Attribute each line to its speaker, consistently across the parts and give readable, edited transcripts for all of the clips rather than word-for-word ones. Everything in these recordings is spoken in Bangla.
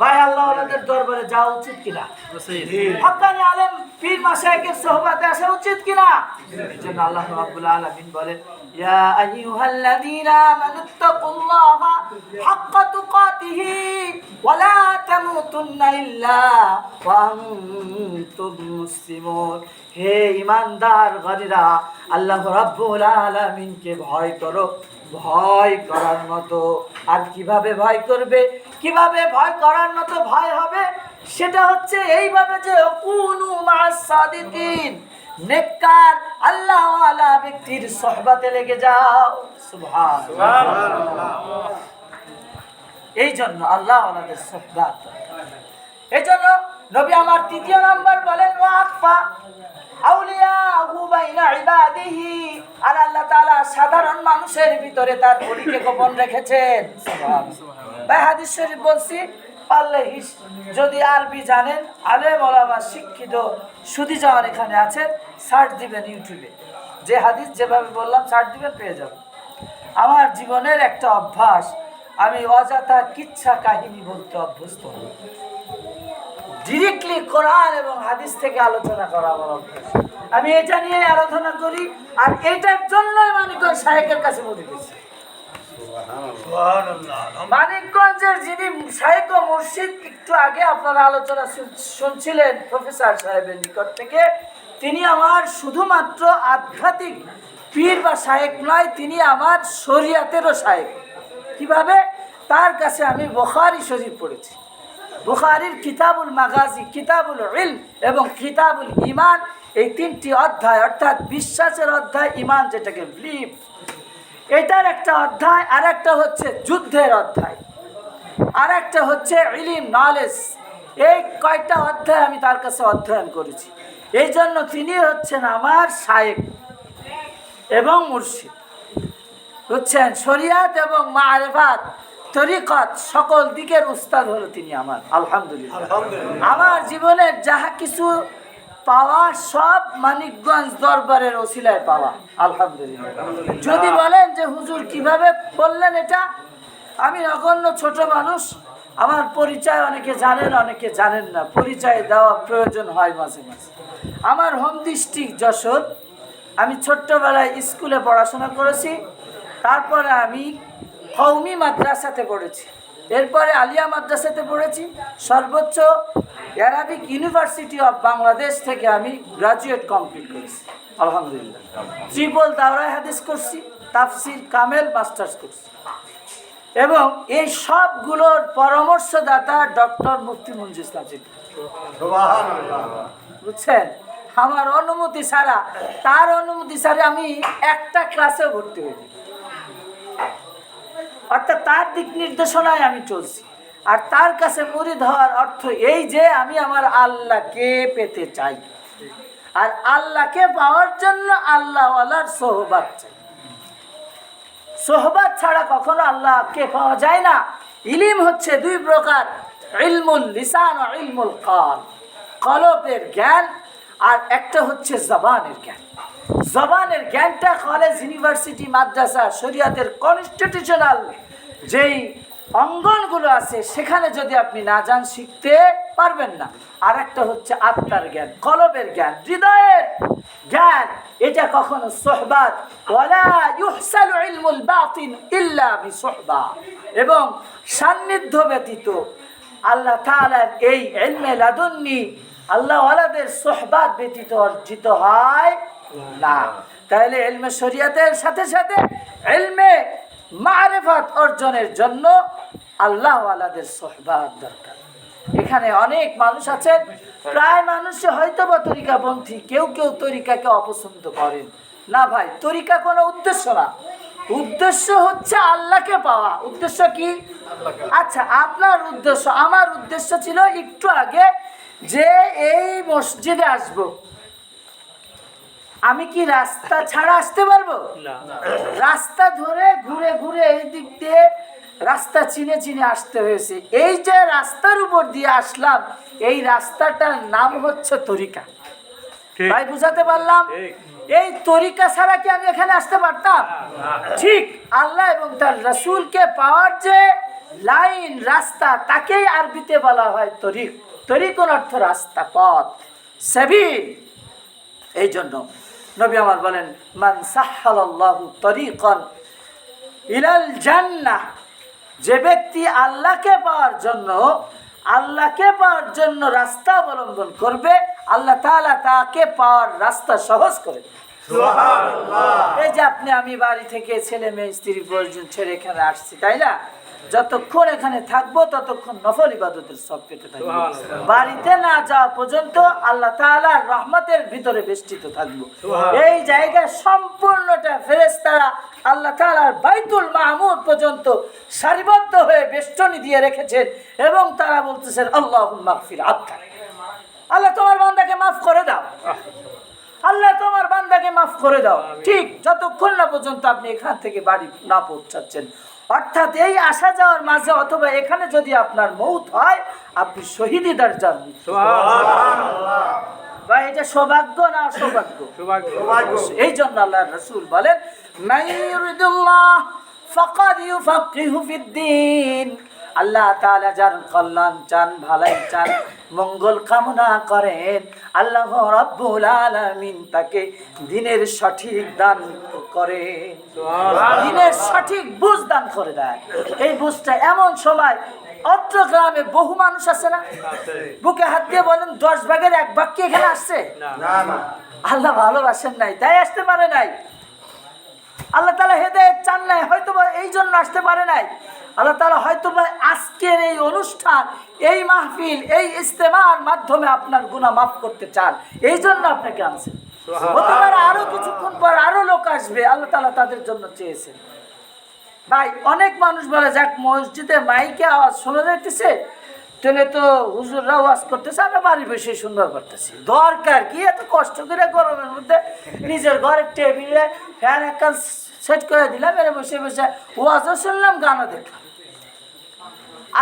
Speaker 1: ভাই আল্লাহ ওনাদের দরবারে যাওয়া উচিত কিনা? হক্কানি আলেম পীর মাশায়েখের সোহবতে আসা উচিত কিনা? এজন্য আল্লাহ রাব্বুল আলামিন বলেন, ইয়া আইয়ুহাল্লাযীনা আমানুত্তাকুল্লাহা হাক্কা তুকাতিহি ওয়া লা তামুতুন্না ইল্লা ওয়া আনতুম মুসলিমুন। হে ঈমানদার গণেরা, আল্লাহ রাব্বুল আলামিনকে ভয় করো, ভয় করার মতো। আর কিভাবে ভয় করবে, কিভাবে ভয় করার মতো ভয় হবে, সেটা হচ্ছে এইভাবে যে কুনু মা'আস সাদিকিন, নেককার আল্লাহওয়ালা ব্যক্তির সোহবতে লেগে যাও। সুবহানাল্লাহ। এই জন্য আল্লাহওয়ালাদের সোহবত। এই জন্য নবী আমার তৃতীয় নাম্বার বলেন ওয়াকফা আউলিয়াহু বাইনা ইবাদিহি, আর আল্লাহ তাআলা সাধারণ মানুষের ভিতরে তার ওলিকে গোপন রেখেছেন। সুবহানাল্লাহ। ভাই হাদিস শরীফ বলছি, পারলে যদি আরবি জানেন, আলেম ওলামা শিক্ষিত সুধী জামান এখানে আছেন, সার্চ দিবেন ইউটিউবে, যে হাদিস যেভাবে বললাম সার্চ দিবেন, পেয়ে যাবেন। আমার জীবনের একটা অভ্যাস, আমি অযথা কিচ্ছা কাহিনী বলতে অভ্যস্ত, ডিরেক্টলি কোরআন এবং হাদিস থেকে আলোচনা করা আমার অভ্যাস। আমি এটা নিয়ে আলোচনা করি, আর এটার জন্যই মানিকগঞ্জ শায়েখের কাছে মরে গেছি। মানিকগঞ্জের যিনি শায়েখ ও মুর্শিদ, একটু আগে আপনারা আলোচনা শুনছিলেন প্রফেসর সাহেবের নিকট থেকে, তিনি আমার শুধুমাত্র আধ্যাত্মিক পীর বা শায়েখ নয়, তিনি আমার শরিয়াতেরও শায়েখ। কিভাবে? তার কাছে আমি বুখারী শরীফ পড়েছি, বুখারীর কিতাবুল মাগাজি, কিতাবুল ইলম এবং কিতাবুল ঈমান, এই তিনটি অধ্যায়, অর্থাৎ বিশ্বাসের অধ্যায়, ঈমান যেটাকে বিলিভ, এটার একটা অধ্যায়, আর একটা হচ্ছে যুদ্ধের অধ্যায়, আর একটা হচ্ছে ইলম নলেজ। এই কয়টা অধ্যায় আমি তার কাছে অধ্যয়ন করেছি। এই জন্য তিনি হচ্ছেন আমার শায়েখ এবং মুর্শিদ, বুঝছেন? শরিয়াত এবং মারিফাত, তরিকত, সকল দিকের উস্তাদ হলো তিনি আমার। আলহামদুলিল্লাহ। আমার জীবনের যাহা কিছু পাওয়া সব মানিকগঞ্জ দরবারের ওসিলায় পাওয়া, আলহামদুলিল্লাহ। যদি বলেন যে হুজুর কিভাবে বললেন এটা, আমি নগণ্য ছোট মানুষ, আমার পরিচয় অনেকে জানেন, অনেকে জানেন না, পরিচয় দেওয়া প্রয়োজন হয় মাঝে মাঝে। আমার হোম ডিস্ট্রিক্ট যশোর, আমি ছোট্টবেলায় স্কুলে পড়াশোনা করেছি, তারপরে আমি কওমি মাদ্রাসাতে পড়েছি, এরপরে আলিয়া মাদ্রাসাতে পড়েছি, সর্বোচ্চ অ্যারাবিক ইউনিভার্সিটি অফ বাংলাদেশ থেকে আমি গ্রাজুয়েট কমপ্লিট করেছি, আলহামদুলিল্লাহ। ট্রিপল দাওরায়ে হাদিস করছি, তাফসির কামেল মাস্টার্স করছি, এবং এই সবগুলোর পরামর্শদাতা ডক্টর মুফতি মঞ্জুর ইসলাম সিদ্দিকী। বুঝছেন? আমার অনুমতি ছাড়া, তার অনুমতি ছাড়া আমি একটা ক্লাসেও ভর্তি হইনি, অর্থাৎ তার দিক নির্দেশনায় আমি চলছি। আর তার কাছে মুরিদ হওয়ার অর্থ এই যে আমি আমার আল্লাহকে পেতে চাই, আর আল্লাহকে পাওয়ার জন্য আল্লাহওয়ালার সোহবত চাই। সোহবত ছাড়া কখনো আল্লাহকে পাওয়া যায় না। ইলম হচ্ছে দুই প্রকার, ইলমুল লিসান ও ইলমুল কাল, কলবের জ্ঞান, আর একটা হচ্ছে জবানের জ্ঞান। জবানের জ্ঞানটা কলেজ, ইউনিভার্সিটি, মাদ্রাসা, শরিয়াতের কনস্টিটিউশনাল যেই অঙ্গনগুলো আছে সেখানে যদি আপনি না যান, শিখতে পারবেন না। আর একটা হচ্ছে আত্মার জ্ঞান, কলবের জ্ঞান, হৃদয়ের জ্ঞান। এটা কখনো সোহবাত, ওয়ালা ইউহসালু ইলমুল বাতিন ইল্লা বিসুহবা, এবং সান্নিধ্য ব্যতীত আল্লাহ তাআলার এই ইলমে লাদুন্নি আল্লাহওয়ালাদের সোহবাত ব্যতীত অর্জিত হয় না। তাহলে ইলমে শরিয়াতের সাথে সাথে ইলমে মারিফাত অর্জনের জন্য আল্লাহওয়ালাদের সোহবাত দরকার। এখানে অনেক মানুষ আছেন, প্রায় মানুষে হয়তো বা তরিকাপন্থী, কেউ কেউ তরিকাকে অপছন্দ করেন না। ভাই, তরিকা কোনো উদ্দেশ্য না, উদ্দেশ্য হচ্ছে আল্লাহকে পাওয়া। উদ্দেশ্য কি? আচ্ছা, আপনার উদ্দেশ্য, আমার উদ্দেশ্য ছিল একটু আগে যে এই মসজিদে আসব, আমি কি রাস্তা ছাড়া আসতে পারবো? রাস্তা ধরে ঘুরে ঘুরে এই দিক দিয়ে রাস্তা চিনে চিনে আসতে হয়েছে। এই যে রাস্তার উপর দিয়ে আসলাম, এই রাস্তাটার নাম হচ্ছে তরিকা। ভাই, বুঝাতে পারলাম? এই তরিকা ছাড়া কি আমি এখানে আসতে পারতাম? ঠিক আল্লাহ এবং তার রাসূলকে পাওয়ার যে লাইন রাস্তা তাকেই আরবিতে বলা হয় তরিক। তরিকুন অর্থ রাস্তা, পথ, সাবিল। এই জন্য নবী আমার বলেন, মান সাহহালাল্লাহু তরিকান ইলাল জান্নাহ, যে ব্যক্তি আল্লাহকে পাওয়ার জন্য রাস্তা অবলম্বন করবে, আল্লাহ তাআলা তাকে পাওয়ার রাস্তা সহজ করে দেবে। এই যে আমি বাড়ি থেকে ছেলে মেয়ে স্ত্রী পরিজন ছেড়ে এখানে আসছি, তাই না? যতক্ষণ এখানে থাকবো ততক্ষণ নফল ইবাদতের সব পেতে থাকবো। বাড়িতে না যাওয়া পর্যন্ত আল্লাহ তাআলার রহমতের ভিতরে বেষ্টিত থাকবো। এই জায়গায় সম্পূর্ণটা ফেরেশতারা আল্লাহ তাআলার বাইতুল মামুর পর্যন্ত সারিবদ্ধ হয়ে বেষ্টনী দিয়ে রেখেছেন এবং তারা বলতেছেন, আল্লাহুম্মা গফির আবদা, আল্লাহ তোমার বান্দাকে মাফ করে দাও, আল্লাহ তোমার বান্দাকে মাফ করে দাও। ঠিক যতক্ষণ না পর্যন্ত আপনি এখান থেকে বাড়ি না পৌঁছাচ্ছেন, অর্থাৎ এই আসা যাওয়ার মাঝে অথবা এখানে যদি আপনার মৌত হয়, আপনি শহীদি দরজার। বা এটা সৌভাগ্য না সৌভাগ্য? এই জন্য আল্লাহর রাসূল বলেন, মাইয়ুরিদুল্লাহ ফাকাদ ইউফাক্কিহু ফিদ্দীন। আল্লাহ তাআলা যার কল্যাণ চান, ভালাই চান, মঙ্গল কামনা করেন, আল্লাহ রাব্বুল আলামিন তাকে দ্বীনের সঠিক দান করেন, দ্বীনের সঠিক বুঝ দান করে দেয়। এই বুঝটা এমন সময়, অত্র গ্রামে বহু মানুষ আছে না, বুকে হাত দিয়ে বলেন 10 ভাগের 1 ভাগ কি এখানে আসছে? আল্লাহ ভালোবাসেন নাই, তাই আসতে পারে নাই। আল্লাহ তাআলা হেদায়েত চান নাই, হয়তো এই জন্য আসতে পারে নাই। আল্লাহ তাআলা হয়তো আজকের এই অনুষ্ঠান, এই মাহফিল, এই ইজতেমার মাধ্যমে আপনার গুনাহ মাফ করতে চান, এই জন্য আপনাকে আনছেন। হতে পারে আরো কিছুক্ষণ পর আরো লোক আসবে, আল্লাহ তাআলা তাদের জন্য চেয়েছেন। ভাই, অনেক মানুষ বলে, যাক মসজিদে মাইকে আওয়াজ শোনা যাইতেছে, তাহলে তো হুজুররা ওয়াজ করতেছে, আমরা বাড়ি বসে সুন্দর করতেছি, দরকার কি এত কষ্ট করে গরমের মধ্যে নিজের ঘরের টেবিলে ফ্যান একটা সেট করে দিলাম, এর বসে বসে ওয়াজও শুনলাম, গানও দেখলাম।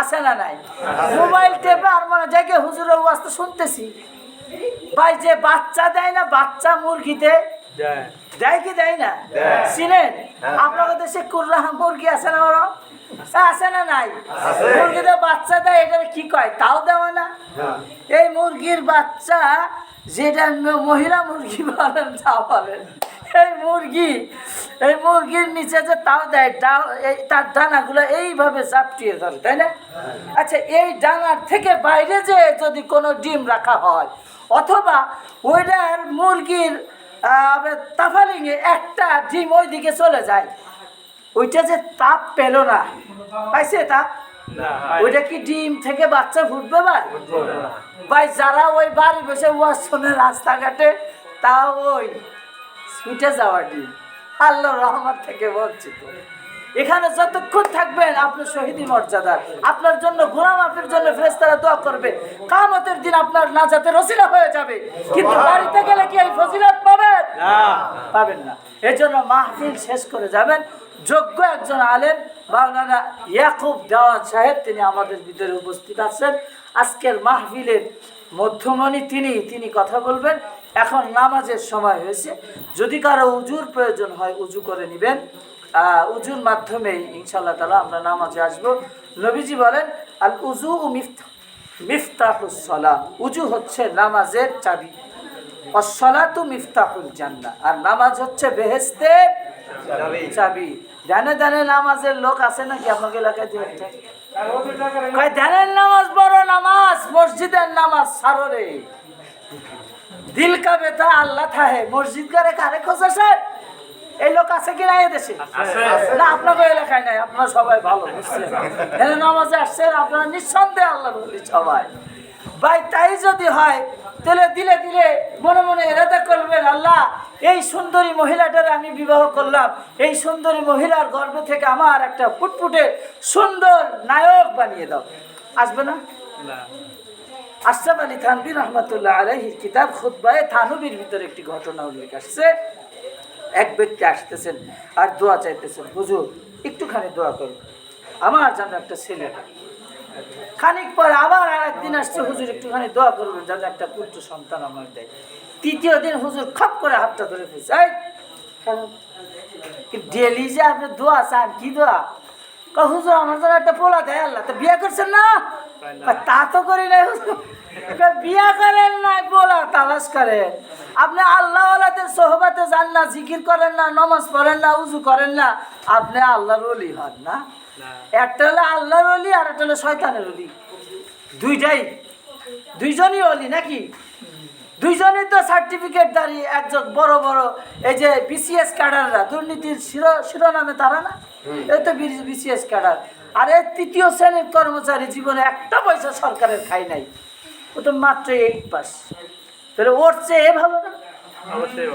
Speaker 1: আছে না নাই? মোবাইল টেপে আর মনে জায়গায় হুজুরের ওয়াজ তো শুনতেছি। ভাই, যে বাচ্চা দেয় না, বাচ্চা মুরগি দেয় কি দেয় না? চিনেন আপনাদের দেশে কুররাহা মুরগি আছে না? বড় আছে না নাই? মুরগিতে বাচ্চা দেয়, এটা কি কয়? তাও দেওয়া না। এই মুরগির বাচ্চা, যেটা মহিলা মুরগি বলেন তা বলেন, এই মুরগির নিচে যে তাও দেয়, তার ডানাগুলো এইভাবে চাপটিয়ে ধরে, তাই না? আচ্ছা, এই ডানার থেকে বাইরে যে যদি কোনো ডিম রাখা হয়, অথবা ওইটার মুরগির তাফালিংয়ে একটা ডিম ওই দিকে চলে যায়, ওইটা যে তাপ পেল না, পাইছে তাপ? ওইটা কি ডিম থেকে বাচ্চা ফুটবে? ভাই, যারা ওই বাড়ি বসে ওয়াজ শোনে রাস্তাঘাটে, তাও ওই ছুটে যাওয়া ডিম। আল্লাহর রহমত থেকে বলছি তো, এখানে যতক্ষণ থাকবেন আপনার শহীদি মর্যাদা, আপনার জন্য গুনাহ মাফের জন্য ফেরেশতারা দোয়া করবে, কিয়ামতের দিন আপনার নাজাতের ওসিলা হয়ে যাবে। কিন্তু বাড়িতে গেলে কি এই ফজিলত পাবেন? পাবেন না। এজন্য মাহফিল শেষ করে যাবেন। যোগ্য একজন আলেম মাওলানা ইয়াকুব দেওয়ান সাহেব, তিনি আমাদের ভিতরে উপস্থিত আছেন। আজকের মাহফিলের মধ্যমণি তিনি কথা বলবেন। এখন নামাজের সময় হয়েছে, যদি কারো উজুর প্রয়োজন হয় উজু করে নেবেন, উজুর মাধ্যমে ইনশাআল্লাহ তাআলা আমরা নামাজে আসব। নবীজি বলেন, আল উজু মিফতাহুস সালাহ, উজু হচ্ছে নামাজের চাবি, আসসালাতু মিফতাহুল জান্নাহ, আর নামাজ হচ্ছে বেহেশতের চাবি। জানে নামাজের লোক আছে নাকি আপনাকে এলাকায়? ধ্যানের নামাজ বড় নামাজ, মসজিদের নামাজ সাররে দিল কা বেতা আল্লাহ থাহে, মসজিদ করে কারে খোঁজে? এই লোক আছে কি না এদেশে? না, আপনাদের এলাকায় নাই, আপনারা সবাই ভালো বুঝছেন, নামাজে আসছেন, আপনারা নিঃসন্দেহে আল্লাহ বলি সবাই। ভাই, তাই যদি হয় তাহলে দিলে মনে মনে ইরাদা করবেন, আল্লাহ এই সুন্দরী মহিলাটারে আমি বিবাহ করলাম, এই সুন্দরী মহিলার গর্ভ থেকে আমার একটা ফুটফুটে সুন্দর নায়ক বানিয়ে দাও। আসবে না? আশরাফ আলী থানভী রহমাতুল্লাহ আলাইহির কিতাব খুতবায়ে থানবীর ভিতরে একটি ঘটনা উল্লেখ আসছে। এক ব্যক্তি আসতেছেন আর দোয়া চাইতেছেন, হুজুর একটুখানি দোয়া করুন, আমার জন্য একটা ছেলে। খানিক পর আবার আরেকদিন আসছে, হুজুর একটুখানি দোয়া করবেন যেন একটা পুত্র সন্তান আমার দেয়। তৃতীয় দিন হুজুর খপ করে হাতটা ধরে ফেলছে, ডেলি যে আপনি দোয়া চান, কি দোয়া? হুজুর আমার জন্য একটা পোলা দেয় আল্লাহ, তো বিয়ে করছেন না? তা তো করি নাই হুজুর। বিয়া করেন নাই, পোলা তালাশ করেন। আপনি আল্লাহ আল্লাহদের সোহবাতে যান না, জিকির করেন না, নমাজ পড়েন না, উজু করেন না, আপনি আল্লাহর ওলি হন না। একটা হলো আল্লাহর ওলি আর একটা হলো শয়তানের ওলি, দুইজনই ওলি নাকি? দুইজনই তো সার্টিফিকেট দাঁড়িয়ে একজন বড় বড় এই যে বিসিএস ক্যাডাররা, দুর্নীতির শিরোনামে তারা না, এই তো বিসিএস ক্যাডার। আর এই তৃতীয় শ্রেণীর কর্মচারী জীবনে একটা পয়সা সরকারের খাই নাই, ও তো মাত্র 8 পাস। তাহলে ওর চেয়ে ভালো না?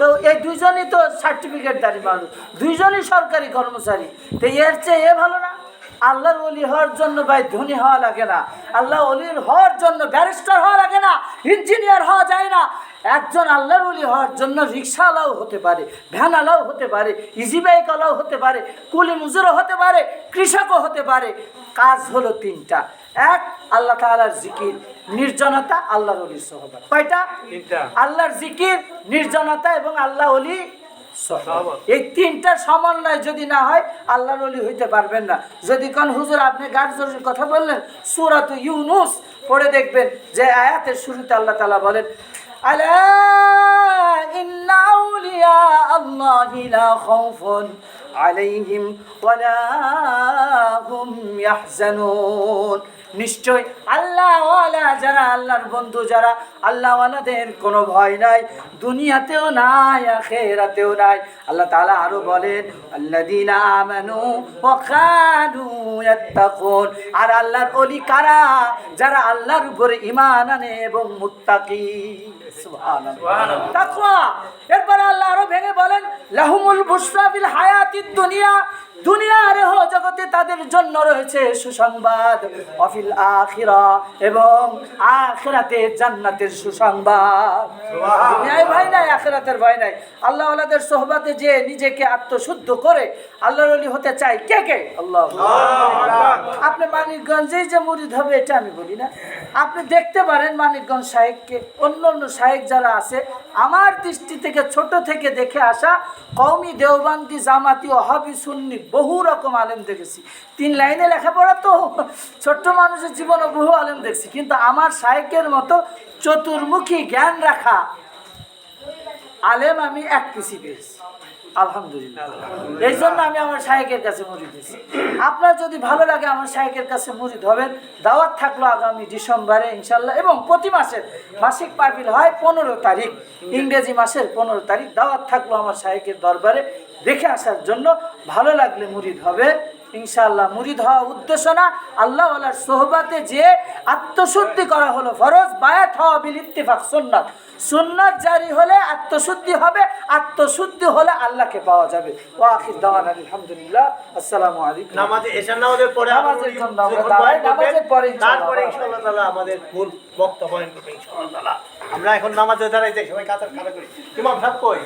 Speaker 1: তো এই দুইজনই তো সার্টিফিকেট দাঁড়ি মানুষ, দুইজনই সরকারি কর্মচারী, তো এর চেয়ে ভালো না? আল্লাহর ওলি হওয়ার জন্য ভাই ধনী হওয়া লাগে না, আল্লাহ ওলির হওয়ার জন্য ব্যারিস্টার হওয়া লাগে না, ইঞ্জিনিয়ার হওয়া যায় না। একজন আল্লাহর ওলি হওয়ার জন্য রিক্সাওয়ালাও হতে পারে, ভ্যানওয়ালাও হতে পারে, ইজি বাইকওয়ালাও হতে পারে, কুলি মজুরও হতে পারে, কৃষকও হতে পারে। কাজ হলো 3টা। এক, আল্লাহ তাআলার জিকির, নির্জনতা, আল্লাহর ওলির সোহবত। কয়টা? 3টা। আল্লাহর জিকির, নির্জনতা এবং আল্লাহ ওলি সোহবত। এই 3টার সমন্বয় যদি না হয় আল্লাহর ওলি হইতে পারবেন না। যদি কোন হুজুর আপনি গার্জের কথা বললেন, সূরাত ইউনূস পড়ে দেখবেন যে আয়াতের শুরুতে আল্লাহ তাআলা বলেন, আলা ইন্না আউলিয়া আল্লাহি লা খাউফুন আলাইহিম ওয়ালা হুম ইয়াহজানুন। নিশ্চয় আল্লাহওয়ালা যারা, আল্লাহর বন্ধু যারা, আল্লাহওয়ালাদের কোনো ভয় নাই, দুনিয়াতেও নাই, আখিরাতেও নাই। আল্লাহ তাআলা আরো বলেন, আল্লাযীনা আমানু ওয়া কানু ইয়াত্তাকুন। আর আল্লাহর ওলি কারা? যারা আল্লাহর উপরে ঈমান আনে এবং মুত্তাকি। সুবহানাল্লাহ, তাকওয়া। এরপর আল্লাহ আরো ভেঙে বলেন, লাহুমুল বুশরা ফিল হায়াতিদ দুনিয়া। দুনিয়ার জগতে তাদের জন্য রয়েছে সুসংবাদ, অফিল আখিরা, এবং আখিরাতে জান্নাতের সুসংবাদ। দুনিয়ায় ভয় নাই, আখিরাতের ভয় নাই। আল্লাহ ওয়ালাদের সোহবতে যে নিজেকে আত্মশুদ্ধ করে আল্লাহর ওলি হতে চায়, কে কে? আল্লাহ। আপনি মানিকগঞ্জে যে মুরিদ হবে এটা আমি বলি না, আপনি দেখতে পারেন মানিকগঞ্জ শাহেখকে, অন্য অন্য শাহেখ যারা আছে, আমার দৃষ্টি থেকে ছোট থেকে দেখে আসা কওমি, দেওবন্দি, জামাতি, ওহাবি, সুন্নি, বহু রকম আলেম দেখেছি। 3 লাইনে লেখাপড়া তো ছোট্ট মানুষের জীবনে বহু আলেম দেখছি, কিন্তু আমার শাহেখের মতো চতুর্মুখী জ্ঞান রাখা আলেম আমি এক পিসি পেয়েছি, আলহামদুলিল্লাহ। এই জন্য আমি আমার শাহেখের কাছে মুরিদ হয়েছি। আপনার যদি ভালো লাগে আমার শাহেখের কাছে মুরিদ হবেন। দাওয়াত থাকলো আগামী ডিসেম্বরে ইনশাল্লাহ, এবং প্রতি মাসের মাসিক মাহফিল হয় 15 তারিখ, ইংরেজি মাসের 15 তারিখ। দাওয়াত থাকলো আমার শাহেখের দরবারে দেখে আসার জন্য। ভালো লাগলে মুরিদ হবে ইনশাআল্লাহ। মুরিদ হওয়া উদ্দেশ্য না, আল্লাহ ওয়ালার সোহবতে যে আত্মশুদ্ধি করা হলো ফরজ। বায়াত হওয়া বিল ইত্তিফাক সুন্নাত। সুন্নাত জারি হলে আত্মশুদ্ধি হবে, আত্মশুদ্ধি হলে আল্লাহকে পাওয়া যাবে। ওয়া আখির দাওয়ানা আলহামদুলিল্লাহ। আসসালামু আলাইকুম।
Speaker 2: নামাজে এশার নামাজের পরে
Speaker 1: নামাজের জন্য নামাজের পরে
Speaker 2: তারপরে ইনশাআল্লাহ তাআলা আমাদের মূল বক্তব্য বয়ান করবে ইনশাআল্লাহ তাআলা। আমরা এখন নামাজে দাঁড়াই যাই, সবাই কাতার কাটা করি। ইমাম সাহেব কই?